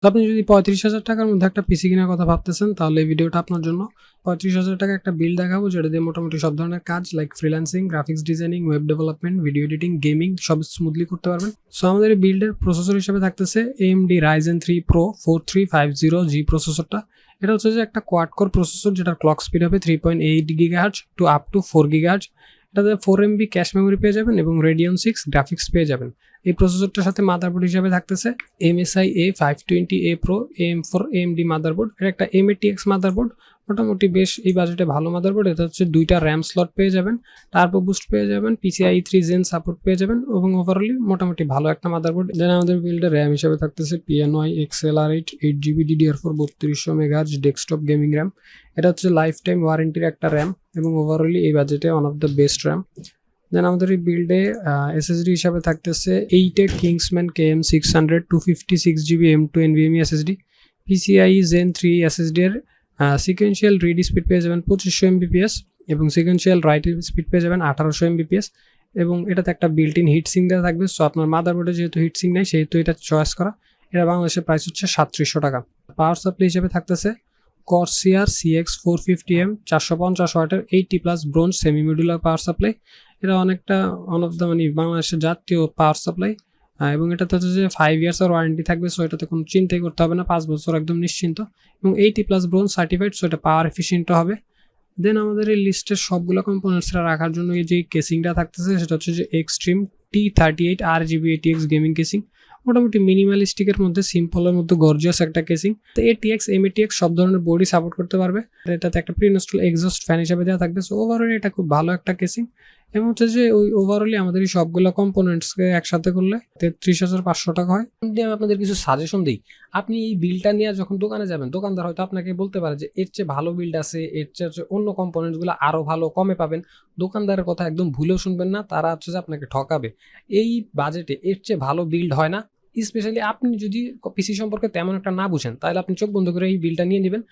তো আপনি যদি ৩৫,০০০ টাকার মধ্যে একটা পিসি কেনার কথা ভাবতেছেন তাহলে এই ভিডিওটা আপনার জন্য। ৩৫,০০০ টাকা একটা বিল দেখাবো যেটা দিয়ে মোটামুটি সব ধরনের কাজ like freelancing, graphics designing, web development, video editing, gaming সব স্মুথলি করতে পারবেন। সো আমাদের এই বিল্ডের প্রসেসর হিসেবে থাকতেছে AMD Ryzen 3 Pro 4350G প্রসেসরটা। এটা হচ্ছে যে একটা কোয়াড কোর প্রসেসর যেটার ক্লক স্পিড হবে 3.8 GHz to up to 4 GHz। এটাতে 4 MB ক্যাশ মেমোরি পেয়ে যাবেন এবং Radeon 6 গ্রাফিক্স পেয়ে যাবেন। এই প্রসেসরটার সাথে মাদারবোর্ড হিসেবে থাকতেছে MSI A520A Pro AM4 AMD motherboard. এটা একটা M80X মাদারবোর্ড, মোটামুটি বেশ এই বাজেটে ভালো মাদারবোর্ড। এটা হচ্ছে 2টা র্যাম স্লট পেয়ে যাবেন, টার্বো বুস্ট পেয়ে যাবেন, PCIe 3 Gen সাপোর্ট পেয়ে যাবেন এবং ওভারঅলি মোটামুটি ভালো একটা মাদারবোর্ড। দেন আমাদের বিল্ডে র্যাম হিসেবে থাকতেছে PNY XLR8 8GB DDR4 3200 MHz desktop gaming RAM. এটা হচ্ছে লাইফ টাইম ওয়ারেন্টির একটা র্যাম এবং ওভারঅলি এই বাজেটে one of the best RAM. Then আমাদের এই বিল্ডে SSD হিসাবে থাকতেছে 8 Kingsman KM600 256GB M2 NVMe SSD, PCIe Gen 3 SSD এর সিকোয়েন্সিয়াল রিড স্পিড পেয়ে যাবেন 2500 Mbps এবং সিকোয়েন্সিয়াল রাইট স্পিড পেয়ে যাবেন 1800 Mbps এবং এটাতে একটা বিল্ট ইন হিট সিঙ্ক দেওয়া থাকবে। সো আপনার মাদারবোর্ডে যেহেতু হিট সিঙ্ক নেই সেহেতু এটা চয়েস করা। এটা বাংলাদেশের প্রাইস হচ্ছে 3700 টাকা। পাওয়ার সাপ্লাই হিসেবে থাকতেছে Corsair CX450M 450 ওয়াটের 80+ bronze semi modular power supply. এটা অনেকটা ওয়ান অফ দ্য বাংলাদেশের জাতীয় পাওয়ার সাপ্লাই এবং এটাতে হচ্ছে যে 5 ইয়ার্সের ওয়ারেন্টি থাকবে। সো এটাতে কোনো চিন্তাই করতে হবে না, 5 বছর একদম নিশ্চিন্ত এবং 80+ ব্রোঞ্জ সার্টিফাইড। সো এটা পাওয়ার এফিসিয়েন্টও হবে। দেন আমাদের এই লিস্টের সবগুলো কম্পোনেন্টসরা রাখার জন্য এই যে কেসিংটা থাকতেছে সেটা হচ্ছে যে extreme T38 RGB ATX gaming casing, মোটামুটি মিনিমালিস্টিকের মধ্যে সিম্পলের মধ্যে গর্জিয়াস একটা কেসিং। তো ATX MATX সব ধরনের বোর্ডই সাপোর্ট করতে পারবে। এটাতে একটা প্রি ইনস্টল এক্সস্ট ফ্যান হিসেবে দেওয়া থাকবে। সো ওভারঅল এটা খুব ভালো একটা কেসিং এবং হচ্ছে যে ওই ওভারঅলি আমাদের এই সবগুলো কম্পোনেন্টসকে একসাথে করলে 33,500 টাকা হয়। যদি আমি আপনাদের কিছু সাজেশন দিই, আপনি এই বিলটা নিয়ে যখন দোকানে যাবেন দোকানদার হয়তো আপনাকে বলতে পারে যে এর চেয়ে ভালো বিল্ড আছে, এর চেয়ে অন্য কম্পোনেন্টসগুলো আরও ভালো কমে পাবেন। দোকানদারের কথা একদম ভুলেও শুনবেন না, তারা হচ্ছে যে আপনাকে ঠকাবে। এই বাজেটে এর চেয়ে ভালো বিল্ড হয় না। স্পেশালি আপনি যদি পিসি সম্পর্কে তেমন একটা না বুঝেন তাহলে আপনি চোখ বন্ধ করে এই বিলটা নিয়ে নেবেন।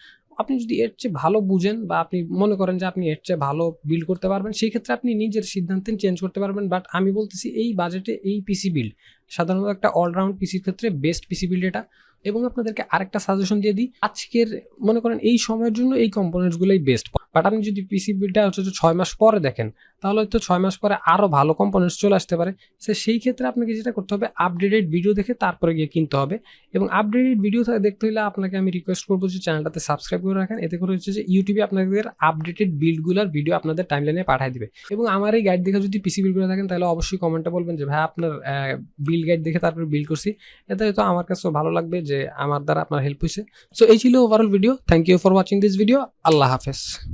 আপনি যদি এর চেয়ে ভালো বুঝেন বা আপনি মনে করেন যে আপনি এর চেয়ে ভালো বিল্ড করতে পারবেন সেই ক্ষেত্রে আপনি নিজের সিদ্ধান্তে চেঞ্জ করতে পারবেন। বাট আমি বলতেছি এই বাজেটে এই পিসি বিল্ড সাধারণত একটা অলরাউন্ড পিসির ক্ষেত্রে বেস্ট পিসি বিল্ড এটা। এবং আপনাদেরকে আরেকটা সাজেশন দিয়ে দিই, আজকের মনে করেন এই সময়ের জন্য এই কম্পোনেন্টসগুলোই বেস্ট। বাট আপনি যদি পিসি বিল্ডটা হচ্ছে 6 মাস পরে দেখেন তাহলে হয়তো 6 মাস পরে আরও ভালো কম্পোনেন্টস চলে আসতে পারে। সেই ক্ষেত্রে আপনাকে যেটা করতে হবে আপডেটেড ভিডিও দেখে তারপরে গিয়ে কিনতে হবে। এবং আপডেটেড ভিডিও দেখতে হলে আপনাকে আমি রিকোয়েস্ট করবো যে চ্যানেলটাতে সাবস্ক্রাইব করে রাখেন। এতে করে হচ্ছে যে ইউটিউবে আপনাদের আপডেটেড বিল্ডগুলোর ভিডিও আপনাদের টাইমলাইনে পাঠিয়ে দিবে। এবং আমার এই গাইড দেখে যদি পিসি বিল্ড করে থাকেন তাহলে অবশ্যই কমেন্টে বলবেন যে ভাই আপনার বিল্ড গাইড দেখে তারপরে বিল্ড করছি। এতে হয়তো আমার কাছেও ভালো লাগবে যে আমার দ্বারা আপনার হেল্প হয়েছে। সো এই ছিল overall video. Thank you for watching this video. আল্লাহ হাফেজ।